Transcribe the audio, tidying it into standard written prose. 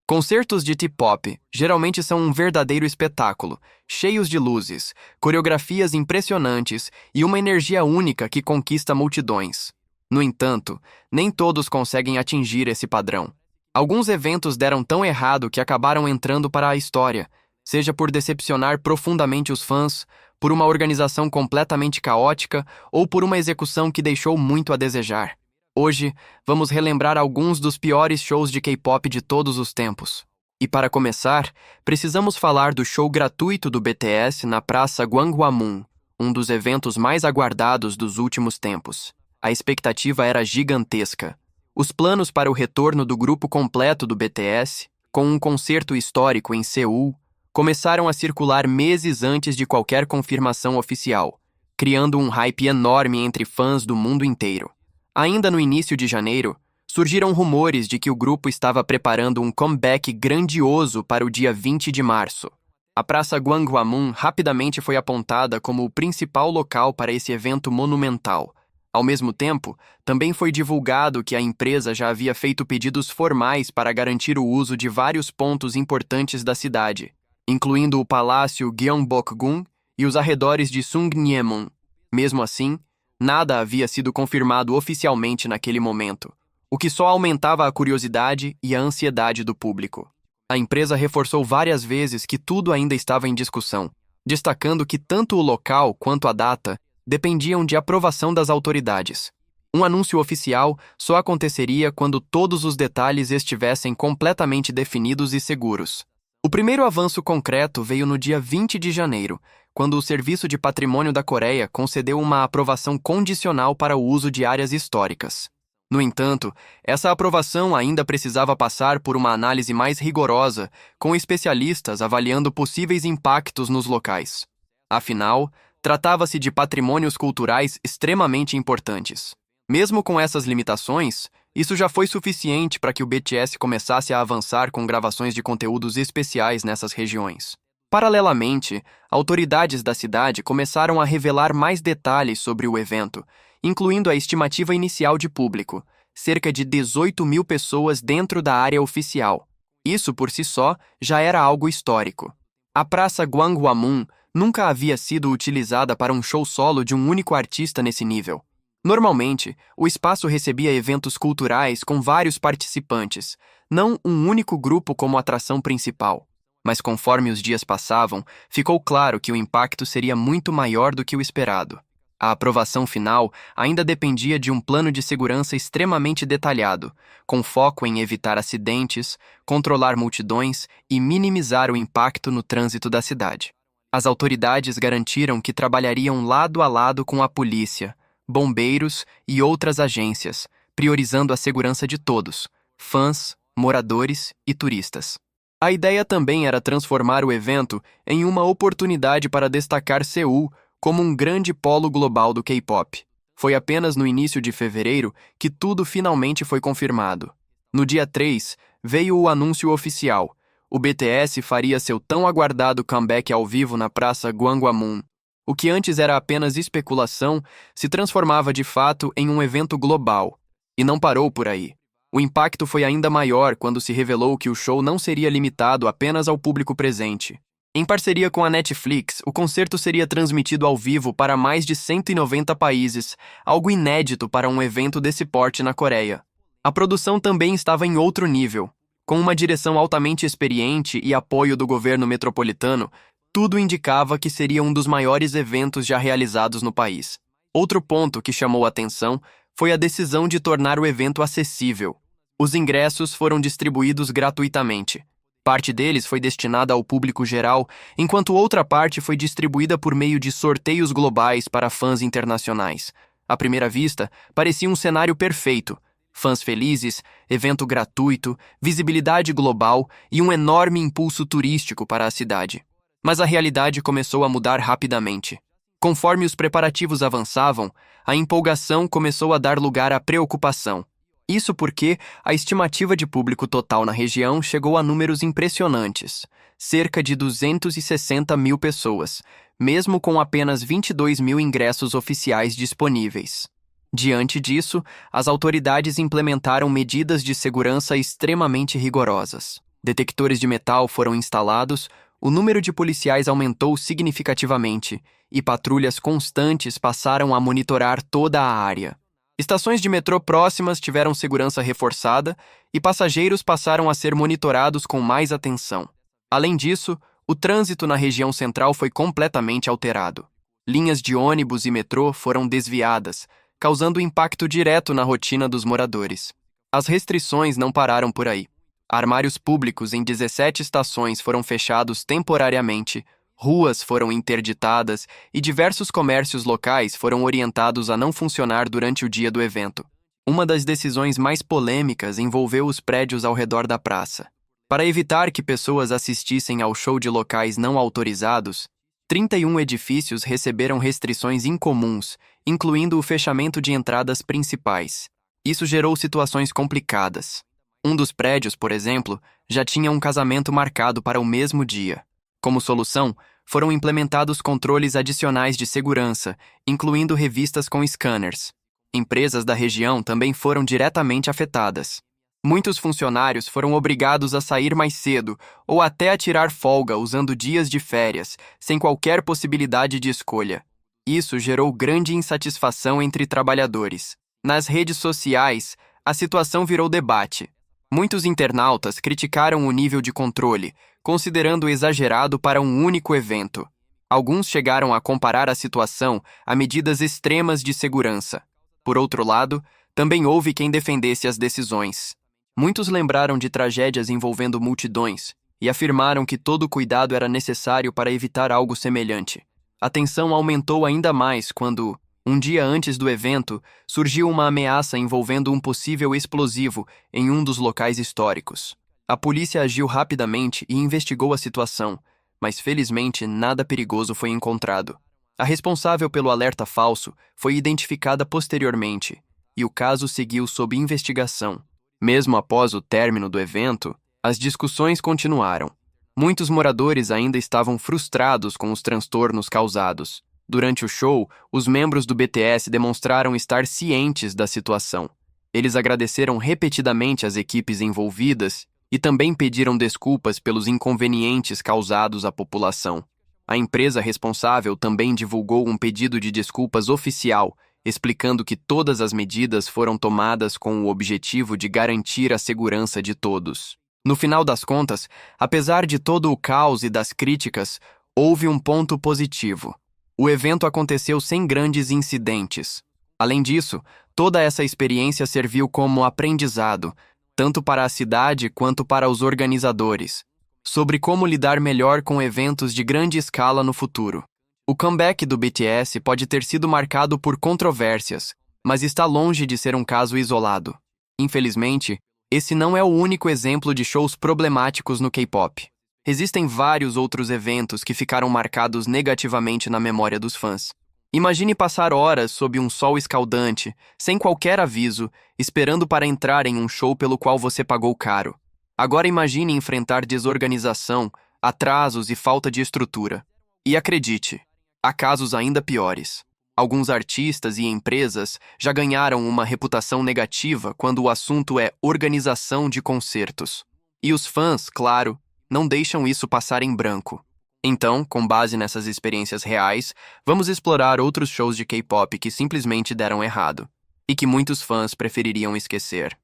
Concertos de T-pop geralmente são um verdadeiro espetáculo, cheios de luzes, coreografias impressionantes e uma energia única que conquista multidões. No entanto, nem todos conseguem atingir esse padrão. Alguns eventos deram tão errado que acabaram entrando para a história, seja por decepcionar profundamente os fãs, por uma organização completamente caótica ou por uma execução que deixou muito a desejar. Hoje, vamos relembrar alguns dos piores shows de K-pop de todos os tempos. E para começar, precisamos falar do show gratuito do BTS na Praça Gwanghwamun, um dos eventos mais aguardados dos últimos tempos. A expectativa era gigantesca. Os planos para o retorno do grupo completo do BTS, com um concerto histórico em Seul, começaram a circular meses antes de qualquer confirmação oficial, criando um hype enorme entre fãs do mundo inteiro. Ainda no início de janeiro, surgiram rumores de que o grupo estava preparando um comeback grandioso para o dia 20 de março. A Praça Gwanghwamun rapidamente foi apontada como o principal local para esse evento monumental. Ao mesmo tempo, também foi divulgado que a empresa já havia feito pedidos formais para garantir o uso de vários pontos importantes da cidade, incluindo o Palácio Gyeongbokgung e os arredores de Sungnyemon. Mesmo assim, nada havia sido confirmado oficialmente naquele momento, o que só aumentava a curiosidade e a ansiedade do público. A empresa reforçou várias vezes que tudo ainda estava em discussão, destacando que tanto o local quanto a data dependiam de aprovação das autoridades. Um anúncio oficial só aconteceria quando todos os detalhes estivessem completamente definidos e seguros. O primeiro avanço concreto veio no dia 20 de janeiro, quando o Serviço de Patrimônio da Coreia concedeu uma aprovação condicional para o uso de áreas históricas. No entanto, essa aprovação ainda precisava passar por uma análise mais rigorosa, com especialistas avaliando possíveis impactos nos locais. Afinal, tratava-se de patrimônios culturais extremamente importantes. Mesmo com essas limitações, isso já foi suficiente para que o BTS começasse a avançar com gravações de conteúdos especiais nessas regiões. Paralelamente, autoridades da cidade começaram a revelar mais detalhes sobre o evento, incluindo a estimativa inicial de público, cerca de 18 mil pessoas dentro da área oficial. Isso, por si só, já era algo histórico. A Praça Gwanghwamun nunca havia sido utilizada para um show solo de um único artista nesse nível. Normalmente, o espaço recebia eventos culturais com vários participantes, não um único grupo como atração principal. Mas conforme os dias passavam, ficou claro que o impacto seria muito maior do que o esperado. A aprovação final ainda dependia de um plano de segurança extremamente detalhado, com foco em evitar acidentes, controlar multidões e minimizar o impacto no trânsito da cidade. As autoridades garantiram que trabalhariam lado a lado com a polícia, bombeiros e outras agências, priorizando a segurança de todos, fãs, moradores e turistas. A ideia também era transformar o evento em uma oportunidade para destacar Seul como um grande polo global do K-pop. Foi apenas no início de fevereiro que tudo finalmente foi confirmado. No dia 3, veio o anúncio oficial. O BTS faria seu tão aguardado comeback ao vivo na Praça Gwanghwamun. O que antes era apenas especulação se transformava de fato em um evento global. E não parou por aí. O impacto foi ainda maior quando se revelou que o show não seria limitado apenas ao público presente. Em parceria com a Netflix, o concerto seria transmitido ao vivo para mais de 190 países, algo inédito para um evento desse porte na Coreia. A produção também estava em outro nível. Com uma direção altamente experiente e apoio do governo metropolitano, tudo indicava que seria um dos maiores eventos já realizados no país. Outro ponto que chamou a atenção foi a decisão de tornar o evento acessível. Os ingressos foram distribuídos gratuitamente. Parte deles foi destinada ao público geral, enquanto outra parte foi distribuída por meio de sorteios globais para fãs internacionais. À primeira vista, parecia um cenário perfeito. Fãs felizes, evento gratuito, visibilidade global e um enorme impulso turístico para a cidade. Mas a realidade começou a mudar rapidamente. Conforme os preparativos avançavam, a empolgação começou a dar lugar à preocupação. Isso porque a estimativa de público total na região chegou a números impressionantes, cerca de 260 mil pessoas, mesmo com apenas 22 mil ingressos oficiais disponíveis. Diante disso, as autoridades implementaram medidas de segurança extremamente rigorosas. Detectores de metal foram instalados, o número de policiais aumentou significativamente e patrulhas constantes passaram a monitorar toda a área. Estações de metrô próximas tiveram segurança reforçada e passageiros passaram a ser monitorados com mais atenção. Além disso, o trânsito na região central foi completamente alterado. Linhas de ônibus e metrô foram desviadas, causando impacto direto na rotina dos moradores. As restrições não pararam por aí. Armários públicos em 17 estações foram fechados temporariamente, ruas foram interditadas e diversos comércios locais foram orientados a não funcionar durante o dia do evento. Uma das decisões mais polêmicas envolveu os prédios ao redor da praça. Para evitar que pessoas assistissem ao show de locais não autorizados, 31 edifícios receberam restrições incomuns, incluindo o fechamento de entradas principais. Isso gerou situações complicadas. Um dos prédios, por exemplo, já tinha um casamento marcado para o mesmo dia. Como solução, foram implementados controles adicionais de segurança, incluindo revistas com scanners. Empresas da região também foram diretamente afetadas. Muitos funcionários foram obrigados a sair mais cedo ou até a tirar folga usando dias de férias, sem qualquer possibilidade de escolha. Isso gerou grande insatisfação entre trabalhadores. Nas redes sociais, a situação virou debate. Muitos internautas criticaram o nível de controle, considerando exagerado para um único evento. Alguns chegaram a comparar a situação a medidas extremas de segurança. Por outro lado, também houve quem defendesse as decisões. Muitos lembraram de tragédias envolvendo multidões e afirmaram que todo cuidado era necessário para evitar algo semelhante. A tensão aumentou ainda mais quando, um dia antes do evento, surgiu uma ameaça envolvendo um possível explosivo em um dos locais históricos. A polícia agiu rapidamente e investigou a situação, mas felizmente nada perigoso foi encontrado. A responsável pelo alerta falso foi identificada posteriormente, e o caso seguiu sob investigação. Mesmo após o término do evento, as discussões continuaram. Muitos moradores ainda estavam frustrados com os transtornos causados. Durante o show, os membros do BTS demonstraram estar cientes da situação. Eles agradeceram repetidamente as equipes envolvidas e também pediram desculpas pelos inconvenientes causados à população. A empresa responsável também divulgou um pedido de desculpas oficial, explicando que todas as medidas foram tomadas com o objetivo de garantir a segurança de todos. No final das contas, apesar de todo o caos e das críticas, houve um ponto positivo. O evento aconteceu sem grandes incidentes. Além disso, toda essa experiência serviu como aprendizado, tanto para a cidade quanto para os organizadores, sobre como lidar melhor com eventos de grande escala no futuro. O comeback do BTS pode ter sido marcado por controvérsias, mas está longe de ser um caso isolado. Infelizmente, esse não é o único exemplo de shows problemáticos no K-pop. Existem vários outros eventos que ficaram marcados negativamente na memória dos fãs. Imagine passar horas sob um sol escaldante, sem qualquer aviso, esperando para entrar em um show pelo qual você pagou caro. Agora imagine enfrentar desorganização, atrasos e falta de estrutura. E acredite, há casos ainda piores. Alguns artistas e empresas já ganharam uma reputação negativa quando o assunto é organização de concertos. E os fãs, claro, não deixam isso passar em branco. Então, com base nessas experiências reais, vamos explorar outros shows de K-pop que simplesmente deram errado e que muitos fãs prefeririam esquecer.